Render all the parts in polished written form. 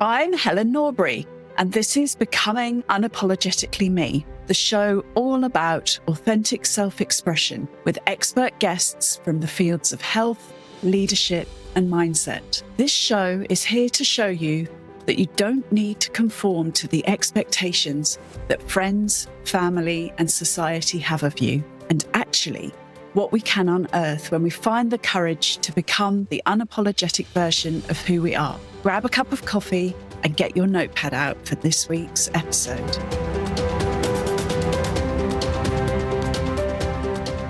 I'm Helen Norbury, and this is Becoming Unapologetically Me, the show all about authentic self-expression with expert guests from the fields of health, leadership, and mindset. This show is here to show you that you don't need to conform to the expectations that friends, family, and society have of you, and actually what we can unearth when we find the courage to become the unapologetic version of who we are. Grab a cup of coffee and get your notepad out for this week's episode.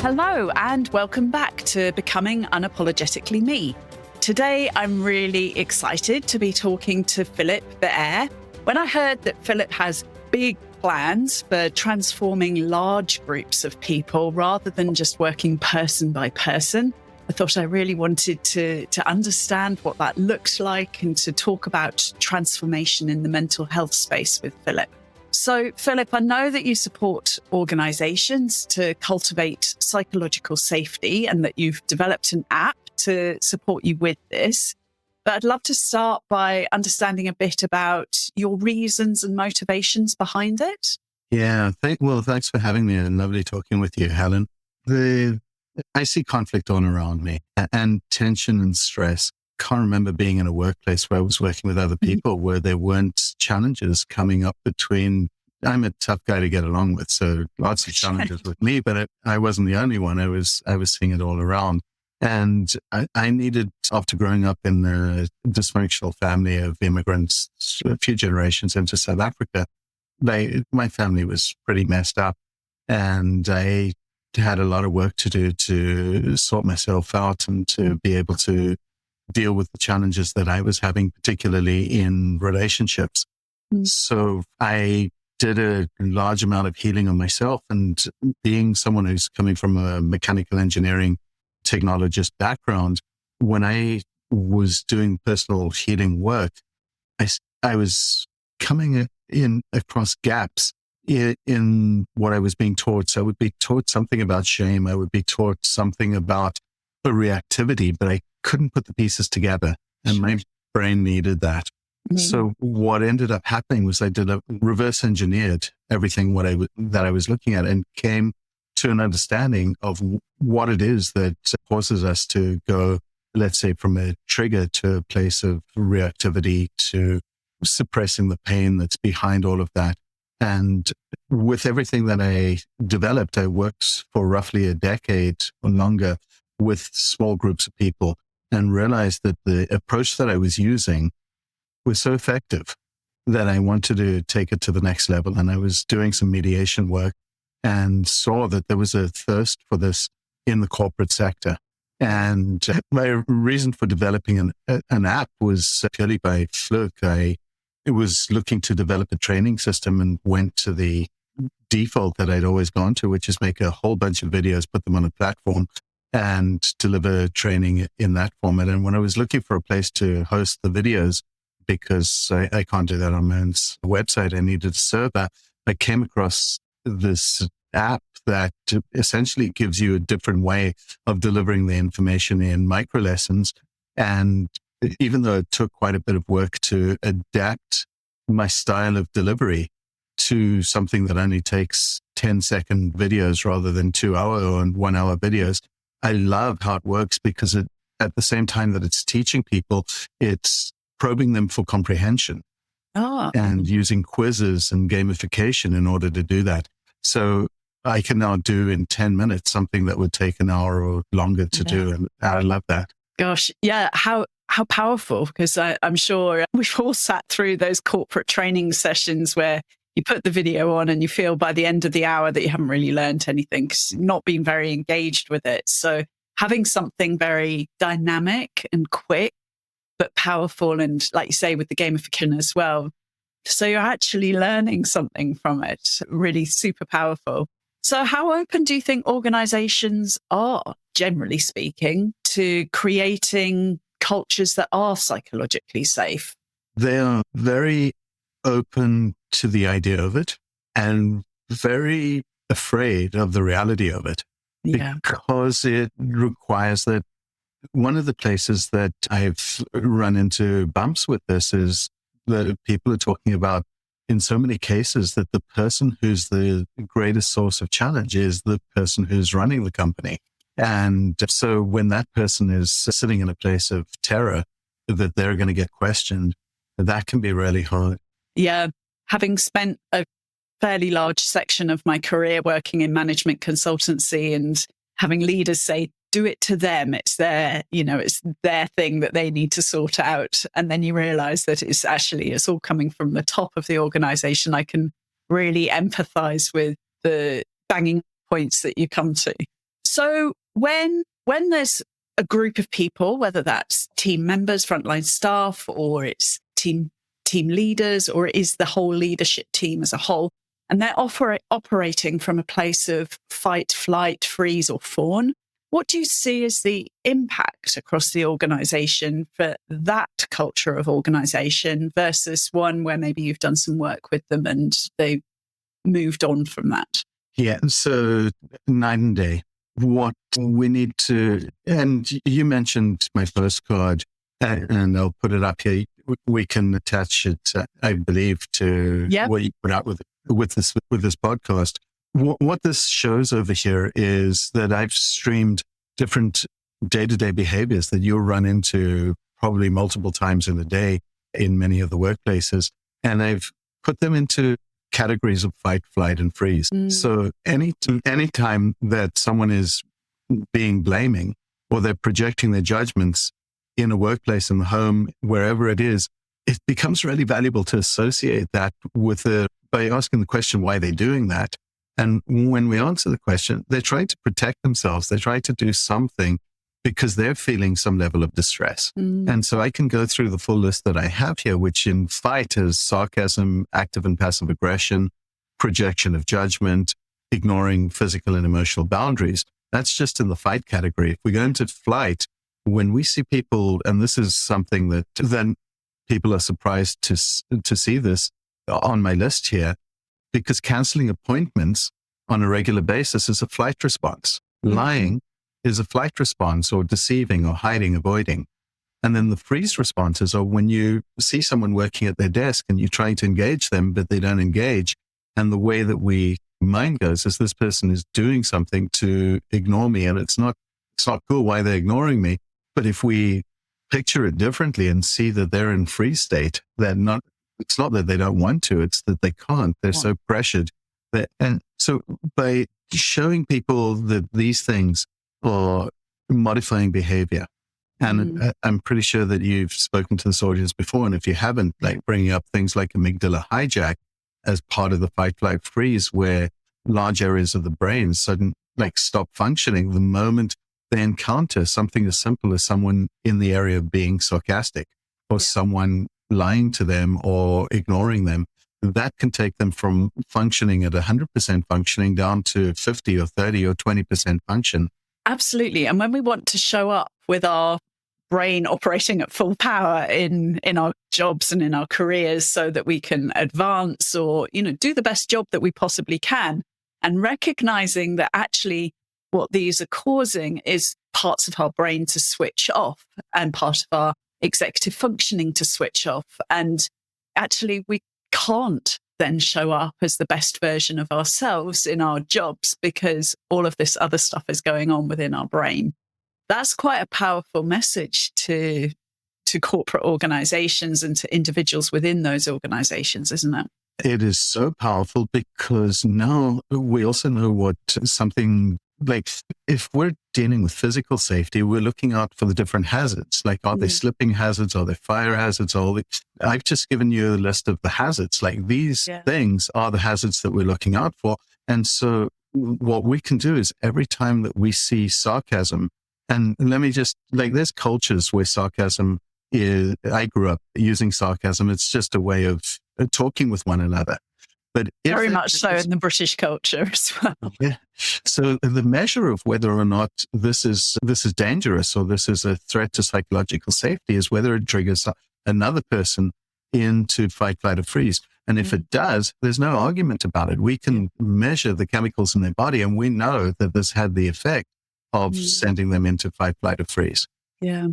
Hello, and welcome back to Becoming Unapologetically Me. Today, I'm really excited to be talking to Philip Bear. When I heard that Philip has big plans for transforming large groups of people rather than just working person by person, I thought I really wanted to understand what that looks like and to talk about transformation in the mental health space with Philip. So, Philip, I know that you support organizations to cultivate psychological safety and that you've developed an app to support you with this. But I'd love to start by understanding a bit about your reasons and motivations behind it. Yeah, thanks for having me and lovely talking with you, Helen. I see conflict all around me and tension and stress. Can't remember being in a workplace where I was working with other people where there weren't challenges coming up between. I'm a tough guy to get along with, so lots of challenges with me, but I wasn't the only one. I was seeing it all around. And I needed, after growing up in a dysfunctional family of immigrants, a few generations into South Africa, my family was pretty messed up. And I had a lot of work to do to sort myself out and to be able to deal with the challenges that I was having, particularly in relationships. So I did a large amount of healing on myself, and being someone who's coming from a mechanical engineering technologist background, when I was doing personal healing work, I was coming in across gaps in what I was being taught. So I would be taught something about shame. I would be taught something about a reactivity, but I couldn't put the pieces together, and my brain needed that. So what ended up happening was I did a reverse engineered everything that I was looking at, and came to an understanding of what it is that causes us to go, let's say, from a trigger to a place of reactivity to suppressing the pain that's behind all of that. And with everything that I developed, I worked for roughly a decade or longer with small groups of people and realized that the approach that I was using was so effective that I wanted to take it to the next level. And I was doing some mediation work and saw that there was a thirst for this in the corporate sector. And my reason for developing an app was purely by fluke. I was looking to develop a training system and went to the default that I'd always gone to, which is make a whole bunch of videos, put them on a platform, and deliver training in that format. And when I was looking for a place to host the videos, because I can't do that on my own website, I needed a server, I came across this app that essentially gives you a different way of delivering the information in micro lessons. And even though it took quite a bit of work to adapt my style of delivery to something that only takes 10-second videos rather than 2-hour or 1-hour videos, I love how it works because at the same time that it's teaching people, it's probing them for comprehension and using quizzes and gamification in order to do that. So I can now do in 10 minutes something that would take an hour or longer to do. And I love that. Gosh, yeah. How powerful, because I'm sure we've all sat through those corporate training sessions where you put the video on and you feel by the end of the hour that you haven't really learned anything because you've not been very engaged with it. So having something very dynamic and quick, but powerful, and like you say, with the gamification as well. So you're actually learning something from it. Really super powerful. So how open do you think organizations are, generally speaking, to creating cultures that are psychologically safe? They are very open to the idea of it and very afraid of the reality of it. Because it requires that. One of the places that I've run into bumps with this is the people are talking about in so many cases that the person who's the greatest source of challenge is the person who's running the company. And so when that person is sitting in a place of terror that they're going to get questioned, that can be really hard. Yeah. Having spent a fairly large section of my career working in management consultancy and having leaders say, do it to them. It's it's their thing that they need to sort out. And then you realize that it's all coming from the top of the organization. I can really empathize with the banging points that you come to. So when there's a group of people, whether that's team members, frontline staff, or it's team leaders, or it is the whole leadership team as a whole, and they're operating from a place of fight, flight, freeze, or fawn, what do you see as the impact across the organization for that culture of organization versus one where maybe you've done some work with them and they've moved on from that? Yeah, so night and day. What we need to, and you mentioned my postcard, and I'll put it up here. We can attach it, I believe, to what you put out with this podcast. What this shows over here is that I've streamed different day-to-day behaviors that you'll run into probably multiple times in a day in many of the workplaces, and I've put them into categories of fight, flight, and freeze. So any time that someone is being blaming or they're projecting their judgments in a workplace, in the home, wherever it is, it becomes really valuable to associate that by asking the question why they're doing that. And when we answer the question, they're trying to protect themselves. They're trying to do something because they're feeling some level of distress. And so I can go through the full list that I have here, which in fight is sarcasm, active and passive aggression, projection of judgment, ignoring physical and emotional boundaries. That's just in the fight category. If we go into flight, when we see people, and this is something that then people are surprised to see this on my list here, because canceling appointments on a regular basis is a flight response. Lying is a flight response, or deceiving or hiding, avoiding. And then the freeze responses are when you see someone working at their desk and you try to engage them, but they don't engage. And the way that mind goes is this person is doing something to ignore me, and it's not cool why they're ignoring me. But if we picture it differently and see that they're in freeze state, it's not that they don't want to, it's that they can't. They're so pressured. And so by showing people that these things are modifying behavior, and I'm pretty sure that you've spoken to this audience before, and if you haven't, like bringing up things like amygdala hijack as part of the fight, flight, freeze, where large areas of the brain stop functioning the moment they encounter something as simple as someone in the area of being sarcastic or someone lying to them or ignoring them. That can take them from functioning at 100% functioning down to 50 or 30 or 20% function. Absolutely. And when we want to show up with our brain operating at full power in our jobs and in our careers so that we can advance or, do the best job that we possibly can, and recognizing that actually what these are causing is parts of our brain to switch off and part of our executive functioning to switch off. And actually we can't then show up as the best version of ourselves in our jobs because all of this other stuff is going on within our brain. That's quite a powerful message to corporate organizations and to individuals within those organizations, isn't it? It is so powerful because now we also know what something like, if we're dealing with physical safety, we're looking out for the different hazards. Like, are they slipping hazards? Are they fire hazards? I've just given you a list of the hazards. Like, these things are the hazards that we're looking out for. And so what we can do is every time that we see sarcasm, and let me just, there's cultures where sarcasm is, I grew up using sarcasm. It's just a way of talking with one another. But very much so in the British culture as well. Yeah. So the measure of whether or not this is dangerous or this is a threat to psychological safety is whether it triggers another person into fight, flight, or freeze. And if it does, there's no argument about it. We can measure the chemicals in their body, and we know that this had the effect of sending them into fight, flight, or freeze. Yeah.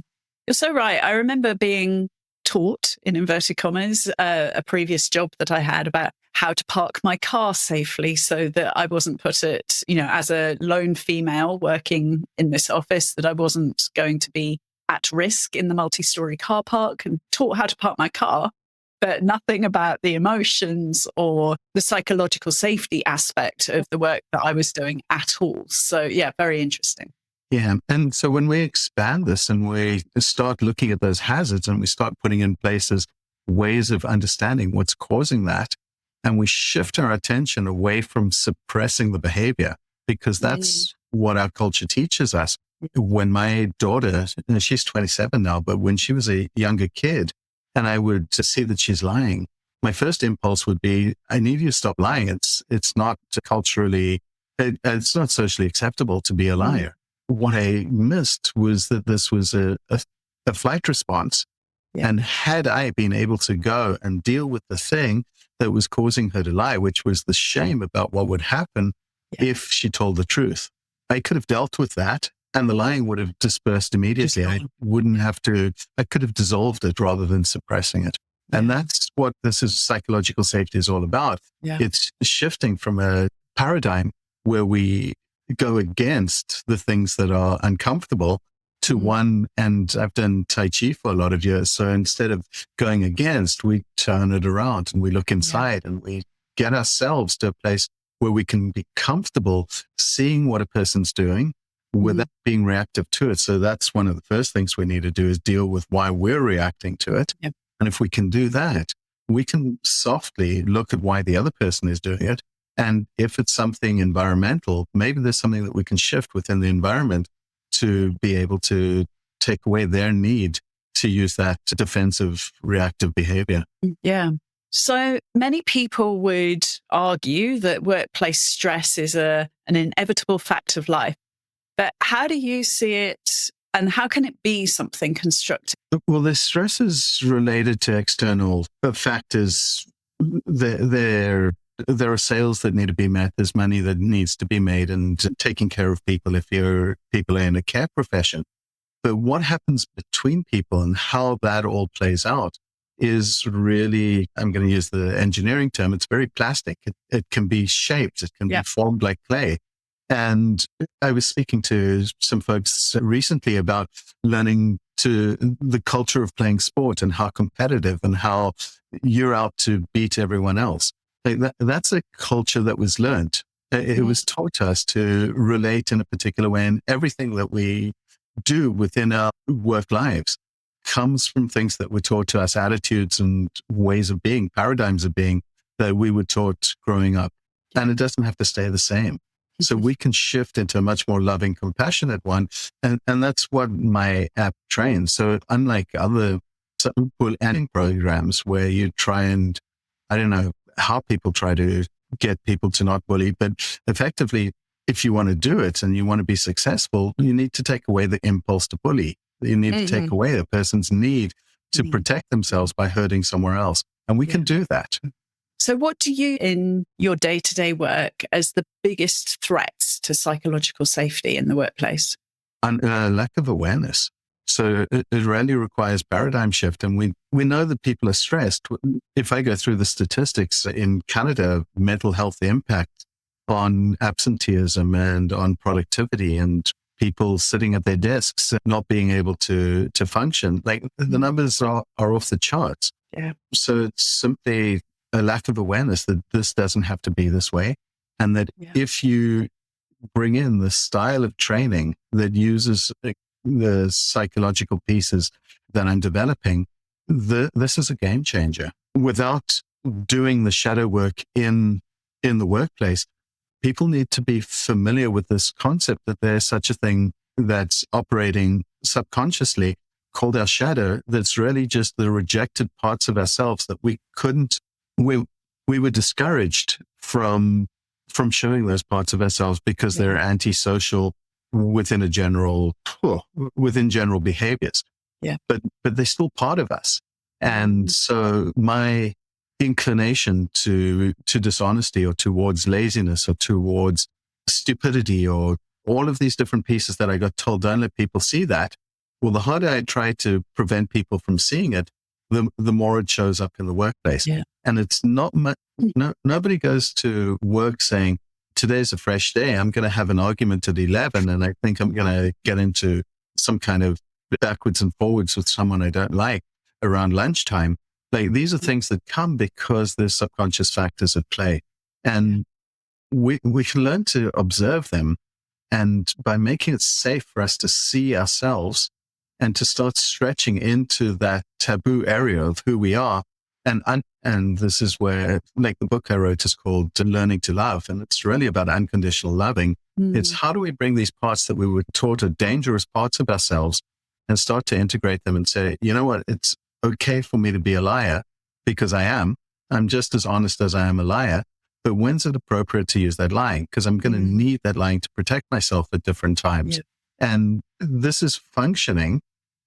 You're so right. I remember being taught, in inverted commas, a previous job that I had about how to park my car safely so that I wasn't put at, as a lone female working in this office, that I wasn't going to be at risk in the multi-story car park, and taught how to park my car, but nothing about the emotions or the psychological safety aspect of the work that I was doing at all. So yeah, very interesting. Yeah. And so when we expand this and we start looking at those hazards and we start putting in places ways of understanding what's causing that, and we shift our attention away from suppressing the behavior, because that's what our culture teaches us. When my daughter, she's 27 now, but when she was a younger kid and I would see that she's lying, my first impulse would be, I need you to stop lying. It's not culturally, it's not socially acceptable to be a liar. What I missed was that this was a flight response. Yeah. And had I been able to go and deal with the thing that was causing her to lie, which was the shame about what would happen if she told the truth, I could have dealt with that and the lying would have dispersed immediately. I could have dissolved it rather than suppressing it. Yeah. And that's what psychological safety is all about. Yeah. It's shifting from a paradigm where we go against the things that are uncomfortable to one, and I've done Tai Chi for a lot of years. So instead of going against, we turn it around and we look inside and we get ourselves to a place where we can be comfortable seeing what a person's doing without being reactive to it. So that's one of the first things we need to do, is deal with why we're reacting to it. Yep. And if we can do that, we can softly look at why the other person is doing it. And if it's something environmental, maybe there's something that we can shift within the environment to be able to take away their need to use that defensive, reactive behavior. Yeah. So many people would argue that workplace stress is an inevitable fact of life. But how do you see it, and how can it be something constructive? Well, the stress is related to external factors. There are sales that need to be met. There's money that needs to be made, and taking care of people if people are in a care profession. But what happens between people and how that all plays out is really, I'm going to use the engineering term, it's very plastic. It can be shaped. It can be formed like clay. And I was speaking to some folks recently about learning the culture of playing sport and how competitive and how you're out to beat everyone else. That's a culture that was learned. It was taught to us to relate in a particular way, and everything that we do within our work lives comes from things that were taught to us, attitudes and ways of being, paradigms of being that we were taught growing up. And it doesn't have to stay the same. So we can shift into a much more loving, compassionate one. And that's what my app trains. So unlike other bullying programs where you try and, I don't know how people try to get people to not bully, but effectively, if you want to do it and you want to be successful, you need to take away the impulse to bully. You need to take away a person's need to protect themselves by hurting somewhere else. And we can do that. So what do you, in your day-to-day work, as the biggest threats to psychological safety in the workplace? And lack of awareness. So it really requires paradigm shift. And we know that people are stressed. If I go through the statistics in Canada, mental health impact on absenteeism and on productivity and people sitting at their desks, not being able to function, like the numbers are off the charts. Yeah. So it's simply a lack of awareness that this doesn't have to be this way. And that if you bring in the style of training that uses the psychological pieces that I'm developing, this is a game changer. Without doing the shadow work in the workplace, people need to be familiar with this concept that there's such a thing that's operating subconsciously called our shadow. That's really just the rejected parts of ourselves that we were discouraged from showing those parts of ourselves because they're antisocial within general behaviors. Yeah. But they're still part of us. And so my inclination to dishonesty or towards laziness or towards stupidity or all of these different pieces that I got told, don't let people see that. Well, the harder I try to prevent people from seeing it, the more it shows up in the workplace. Yeah. And it's not much, nobody goes to work saying, today's a fresh day. I'm going to have an argument at 11 and I think I'm going to get into some kind of backwards and forwards with someone I don't like around lunchtime. Like, these are things that come because there's subconscious factors at play. And we can learn to observe them. And by making it safe for us to see ourselves and to start stretching into that taboo area of who we are. And this is where, like, the book I wrote is called Learning to Love. And it's really about unconditional loving. It's how do we bring these parts that we were taught are dangerous parts of ourselves and start to integrate them and say, you know what, it's okay for me to be a liar because I'm just as honest as I am a liar. But when's it appropriate to use that lying? Because I'm going to need that lying to protect myself at different times. Yeah. And this is functioning,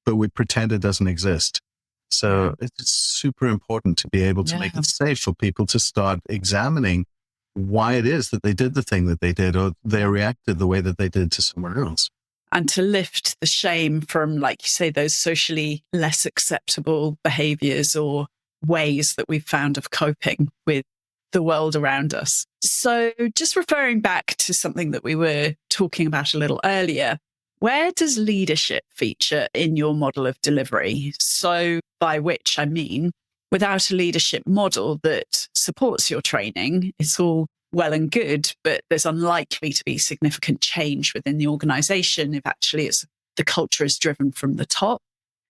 but we pretend it doesn't exist. So it's super important to be able to make it safe for people to start examining why it is that they did the thing that they did, or they reacted the way that they did to someone else. And to lift the shame from, like you say, those socially less acceptable behaviors or ways that we've found of coping with the world around us. So just referring back to something that we were talking about a little earlier, where does leadership feature in your model of delivery? So by which I mean, without a leadership model that supports your training, it's all well and good, but there's unlikely to be significant change within the organization if actually the culture is driven from the top.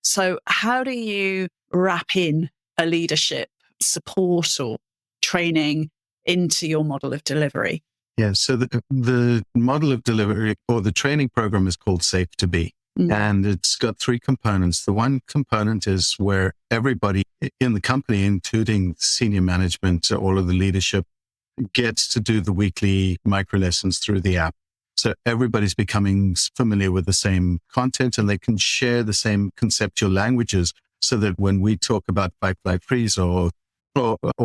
So how do you wrap in a leadership support or training into your model of delivery? Yeah, so the model of delivery or the training program is called Safe to Be. And it's got three components. The one component is where everybody in the company, including senior management, all of the leadership, gets to do the weekly micro lessons through the app. So everybody's becoming familiar with the same content and they can share the same conceptual languages so that when we talk about fight, flight, freeze or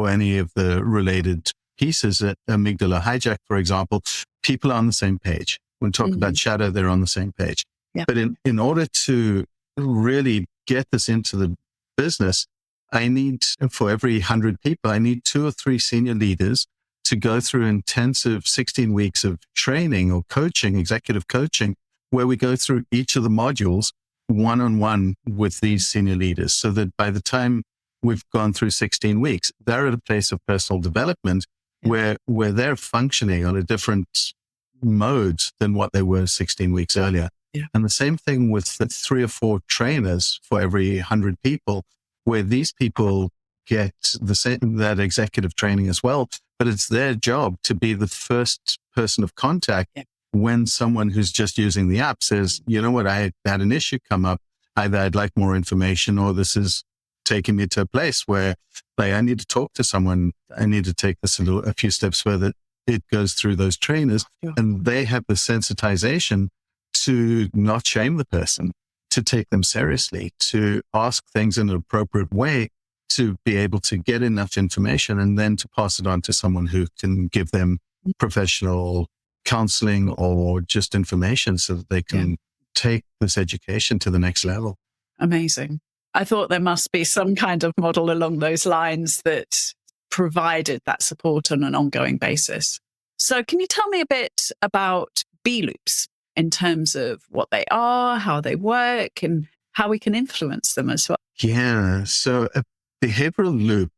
any of the related pieces at amygdala hijack, for example, people are on the same page. When we talk about shadow, they're on the same page. Yeah. But in order to really get this into the business, I need, for every 100 people, I need 2 or 3 senior leaders to go through intensive 16 weeks of training or coaching, executive coaching, where we go through each of the modules one-on-one with these senior leaders so that by the time we've gone through 16 weeks, they're at a place of personal development where they're functioning on a different mode than what they were 16 weeks earlier. Yeah. And the same thing with the 3 or 4 trainers for every 100 people, where these people get that executive training as well, but it's their job to be the first person of contact when someone who's just using the app says, you know what, I had an issue come up, either I'd like more information or this is taking me to a place where I need to talk to someone, I need to take this a few steps further. It goes through those trainers and they have the sensitization to not shame the person, to take them seriously, to ask things in an appropriate way, to be able to get enough information and then to pass it on to someone who can give them professional counseling or just information so that they can take this education to the next level. Amazing. I thought there must be some kind of model along those lines that provided that support on an ongoing basis. So can you tell me a bit about B loops in terms of what they are, how they work, and how we can influence them as well? Yeah. So a behavioral loop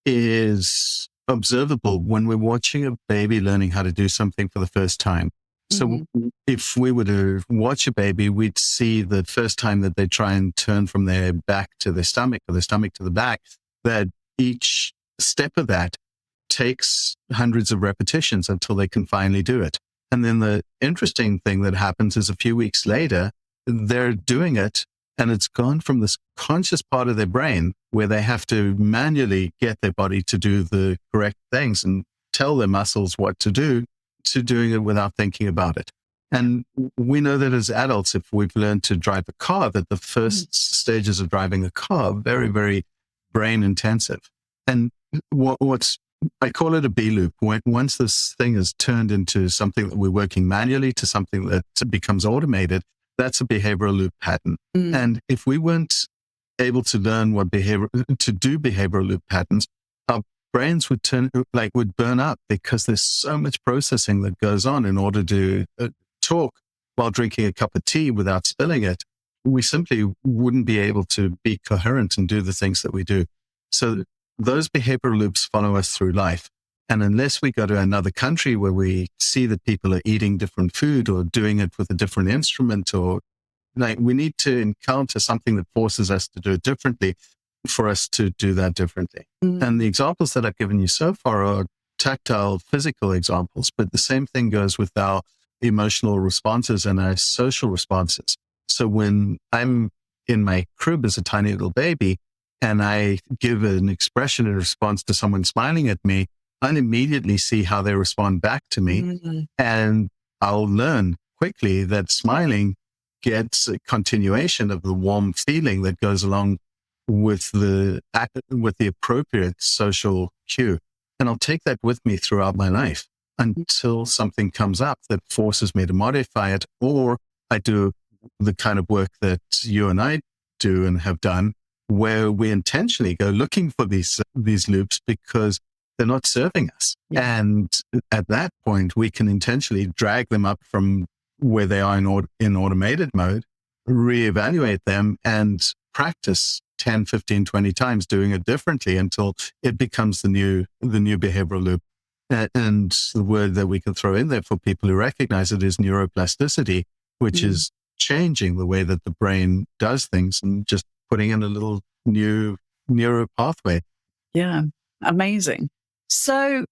is observable when we're watching a baby learning how to do something for the first time. So if we were to watch a baby, we'd see the first time that they try and turn from their back to their stomach or their stomach to the back, that each step of that takes hundreds of repetitions until they can finally do it. And then the interesting thing that happens is a few weeks later, they're doing it and it's gone from this conscious part of their brain where they have to manually get their body to do the correct things and tell their muscles what to do, to doing it without thinking about it. And we know that as adults, if we've learned to drive a car, that the first stages of driving a car are very, very brain intensive. And I call it a B loop. Once this thing is turned into something that we're working manually to something that becomes automated, that's a behavioral loop pattern. And if we weren't able to learn to do behavioral loop patterns, our brains would burn up because there's so much processing that goes on in order to talk while drinking a cup of tea without spilling it. We simply wouldn't be able to be coherent and do the things that we do. So those behavioral loops follow us through life. And unless we go to another country where we see that people are eating different food or doing it with a different instrument, or we need to encounter something that forces us to do it differently for us to do that differently. And the examples that I've given you so far are tactile, physical examples, but the same thing goes with our emotional responses and our social responses. So when I'm in my crib as a tiny little baby and I give an expression in response to someone smiling at me, I'll immediately see how they respond back to me. And I'll learn quickly that smiling gets a continuation of the warm feeling that goes along with the appropriate social cue. And I'll take that with me throughout my life until something comes up that forces me to modify it, or I do the kind of work that you and I do and have done, where we intentionally go looking for these loops because they're not serving us. Yeah. And at that point, we can intentionally drag them up from where they are in automated mode, reevaluate them, and practice 10, 15, 20 times doing it differently until it becomes the new behavioral loop. And the word that we can throw in there for people who recognize it is neuroplasticity, which is changing the way that the brain does things and just putting in a little new neuro pathway. Yeah, amazing. So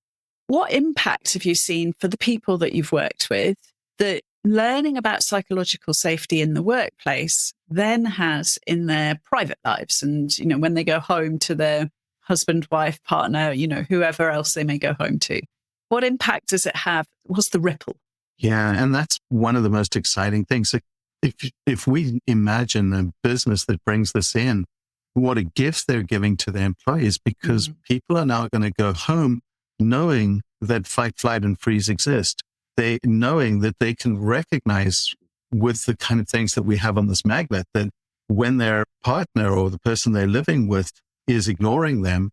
what impact have you seen for the people that you've worked with that learning about psychological safety in the workplace then has in their private lives? And, when they go home to their husband, wife, partner, whoever else they may go home to, what impact does it have? What's the ripple? Yeah. And that's one of the most exciting things. So if we imagine a business that brings this in, what a gift they're giving to their employees, because people are now going to go home knowing that fight, flight, and freeze exist. Knowing that they can recognize with the kind of things that we have on this magnet, that when their partner or the person they're living with is ignoring them,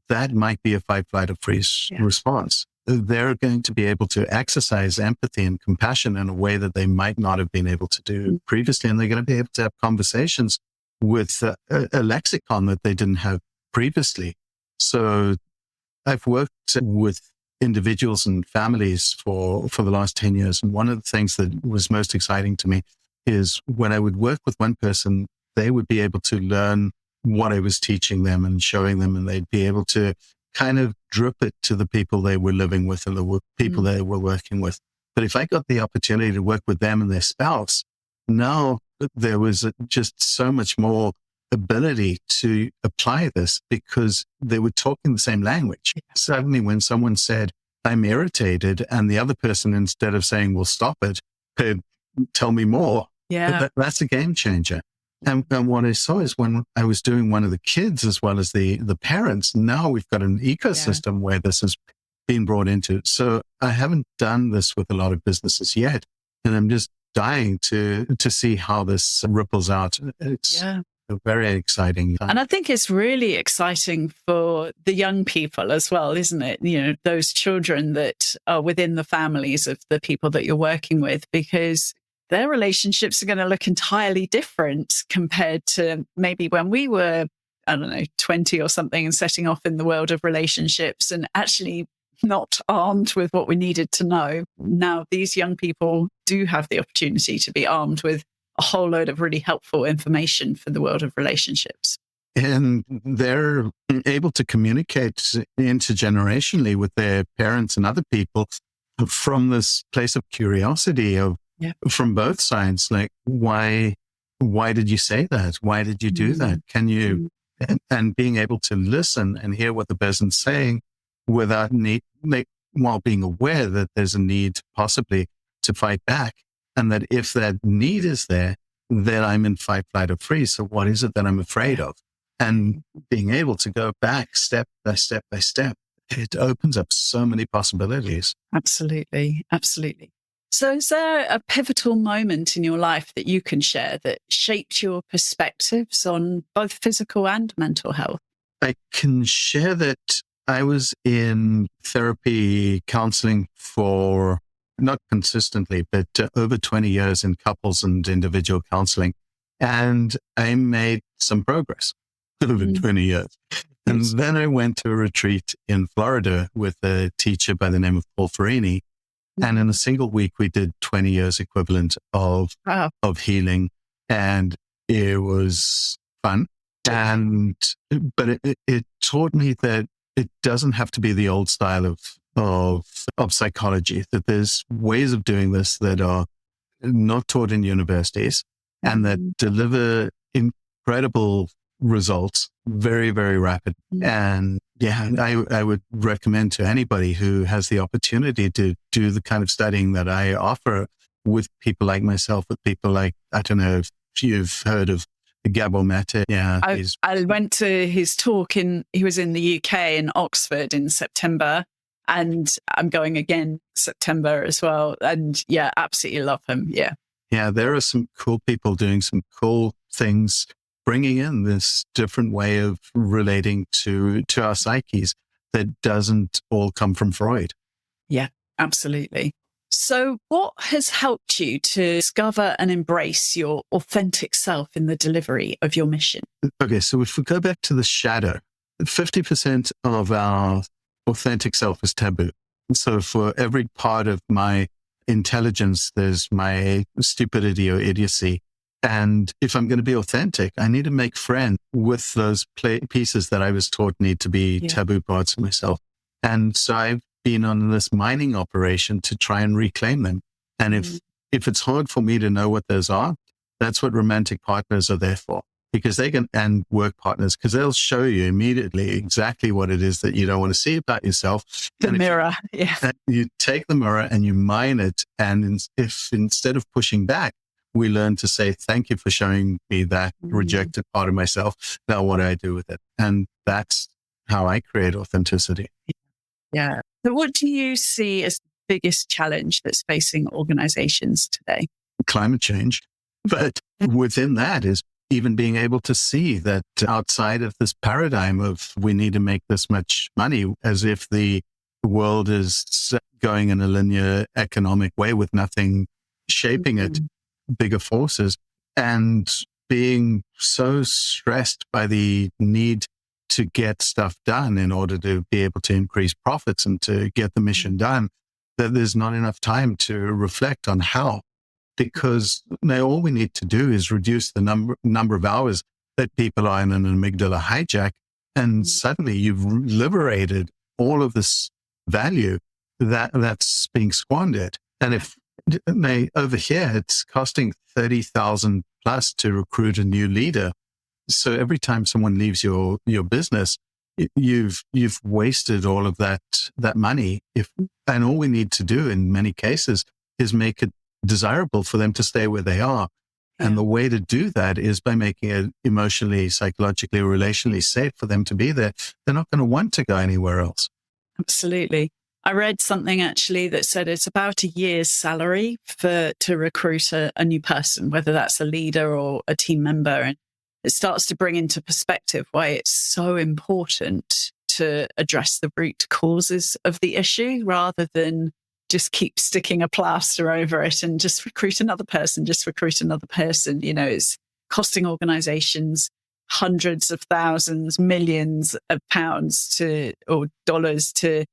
that might be a fight, flight, or freeze response. They're going to be able to exercise empathy and compassion in a way that they might not have been able to do previously. And they're going to be able to have conversations with a lexicon that they didn't have previously. So I've worked with individuals and families for the last 10 years. And one of the things that was most exciting to me is when I would work with one person, they would be able to learn what I was teaching them and showing them, and they'd be able to kind of drip it to the people they were living with and the people they were working with. But if I got the opportunity to work with them and their spouse, now there was just so much more ability to apply this because they were talking the same language. Suddenly, when someone said, "I'm irritated," and the other person, instead of saying, "Well, stop it," could tell me more. That's a game changer. And what I saw is when I was doing one of the kids as well as the parents, now we've got an ecosystem where this has been brought into. So I haven't done this with a lot of businesses yet. And I'm just dying to see how this ripples out. It's very exciting. And I think it's really exciting for the young people as well, isn't it? Those children that are within the families of the people that you're working with, because their relationships are going to look entirely different compared to maybe when we were, 20 or something and setting off in the world of relationships and actually not armed with what we needed to know. Now, these young people do have the opportunity to be armed with a whole load of really helpful information for the world of relationships. And they're able to communicate intergenerationally with their parents and other people from this place of curiosity from both sides. Like, why did you say that? Why did you do that? Can you, and being able to listen and hear what the person's saying without while being aware that there's a need possibly to fight back. And that if that need is there, then I'm in fight, flight, or freeze. So what is it that I'm afraid of? And being able to go back step by step by step, it opens up so many possibilities. Absolutely. Absolutely. So is there a pivotal moment in your life that you can share that shaped your perspectives on both physical and mental health? I can share that I was in therapy counseling for not consistently, but over 20 years in couples and individual counseling. And I made some progress over Mm, 20 years. yes. And then I went to a retreat in Florida with a teacher by the name of Paul Farini. And in a single week, we did 20 years equivalent Wow. of healing. And it was fun. And, but it taught me that it doesn't have to be the old style of psychology, that there's ways of doing this that are not taught in universities and that Mm, deliver incredible results very, very rapid. mm, And yeah, I would recommend to anybody who has the opportunity to do the kind of studying that I offer with people like myself, with people like, I don't know if you've heard of Gabor Mate. Yeah, he's I went to his talk he was in the UK in Oxford in September, and I'm going again September as well. And yeah, absolutely love him. Yeah. Yeah, there are some cool people doing some cool things, bringing in this different way of relating to our psyches that doesn't all come from Freud. Yeah, absolutely. So, what has helped you to discover and embrace your authentic self in the delivery of your mission? Okay, so if we go back to the shadow, 50% of our authentic self is taboo. So for every part of my intelligence, there's my stupidity or idiocy. And if I'm going to be authentic, I need to make friends with those pieces that I was taught need to be Yeah. taboo parts of myself. And so I've been on this mining operation to try and reclaim them. And if it's hard for me to know what those are, that's what romantic partners are there for, because they can, and work partners, because they'll show you immediately exactly what it is that you don't want to see about yourself. The And if mirror. Yeah. you take the mirror and you mine it, and if instead of pushing back, we learn to say, thank you for showing me that rejected part of myself. Now what do I do with it? And that's how I create authenticity. Yeah. So, what do you see as the biggest challenge that's facing organizations today? Climate change. But within that is even being able to see that outside of this paradigm of we need to make this much money, as if the world is going in a linear economic way with nothing shaping it, bigger forces, and being so stressed by the need to get stuff done in order to be able to increase profits and to get the mission done, that there's not enough time to reflect on how. Because now all we need to do is reduce the number of hours that people are in an amygdala hijack, and suddenly you've liberated all of this value that's being squandered. And if over here it's costing 30,000 plus to recruit a new leader, so every time someone leaves your business, you've wasted all of that money. And all we need to do in many cases is make it desirable for them to stay where they are. Yeah. And the way to do that is by making it emotionally, psychologically, relationally safe for them to be there. They're not going to want to go anywhere else. Absolutely. I read something actually that said it's about a year's salary to recruit a new person, whether that's a leader or a team member. And it starts to bring into perspective why it's so important to address the root causes of the issue rather than just keep sticking a plaster over it and just recruit another person, You know, it's costing organizations hundreds of thousands, millions of pounds or dollars to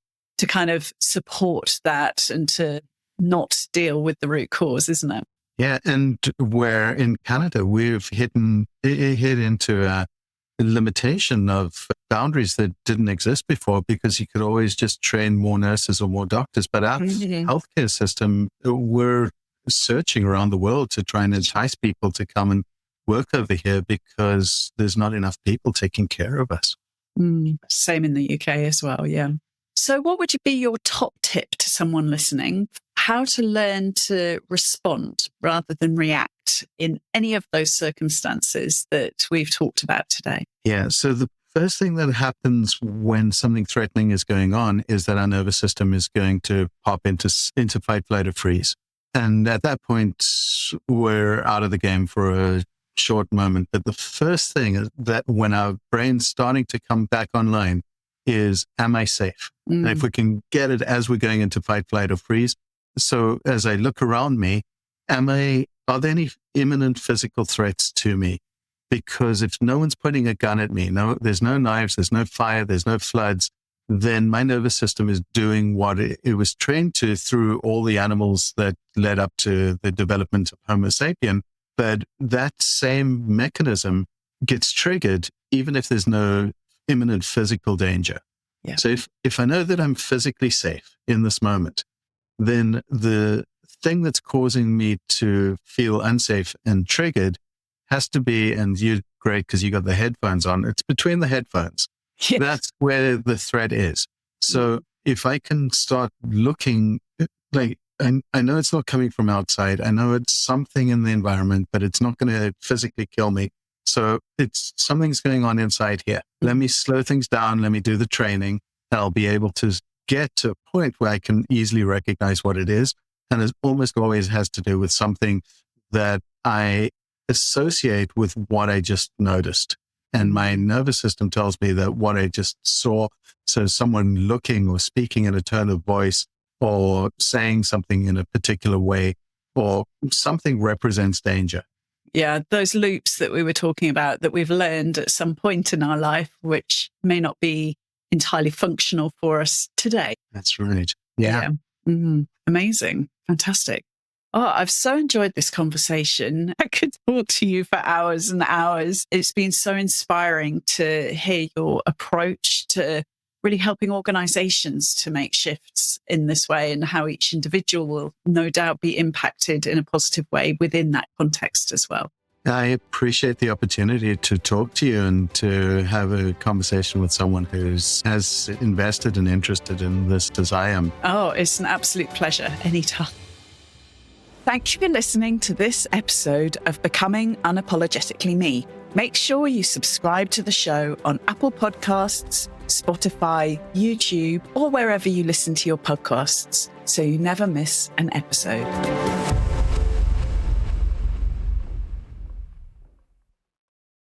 kind of support that and to not deal with the root cause, isn't it? Yeah. And where in Canada, we've hit into a limitation of boundaries that didn't exist before, because you could always just train more nurses or more doctors. But our healthcare system, we're searching around the world to try and entice people to come and work over here because there's not enough people taking care of us. Same in the UK as well. Yeah. So what would be your top tip to someone listening? How to learn to respond rather than react in any of those circumstances that we've talked about today? Yeah. So the first thing that happens when something threatening is going on is that our nervous system is going to pop into fight, flight, or freeze. And at that point, we're out of the game for a short moment. But the first thing is that when our brain's starting to come back online is, am I safe? And if we can get it as we're going into fight, flight, or freeze. So as I look around me, are there any imminent physical threats to me? Because if no one's pointing a gun at me, there's no knives, there's no fire, there's no floods, then my nervous system is doing what it was trained to through all the animals that led up to the development of Homo sapien. But that same mechanism gets triggered even if there's no imminent physical danger. Yeah. So if I know that I'm physically safe in this moment, then the thing that's causing me to feel unsafe and triggered has to be, and you're great because you got the headphones on, it's between the headphones. Yes. That's where the threat is. So if I can start looking, like, I know it's not coming from outside. I know it's something in the environment, but it's not going to physically kill me. So something's going on inside here. Let me slow things down. Let me do the training. And I'll be able to get to a point where I can easily recognize what it is. And it almost always has to do with something that I associate with what I just noticed. And my nervous system tells me that what I just saw, so someone looking or speaking in a tone of voice or saying something in a particular way or something represents danger. Yeah, those loops that we were talking about that we've learned at some point in our life, which may not be entirely functional for us today. That's right. Yeah. Amazing. Fantastic. Oh, I've so enjoyed this conversation. I could talk to you for hours and hours. It's been so inspiring to hear your approach to really helping organizations to make shifts in this way and how each individual will no doubt be impacted in a positive way within that context as well. I appreciate the opportunity to talk to you and to have a conversation with someone who's as invested and interested in this as I am. Oh, it's an absolute pleasure anytime. Thank you for listening to this episode of Becoming Unapologetically Me. Make sure you subscribe to the show on Apple Podcasts, Spotify, YouTube, or wherever you listen to your podcasts so you never miss an episode.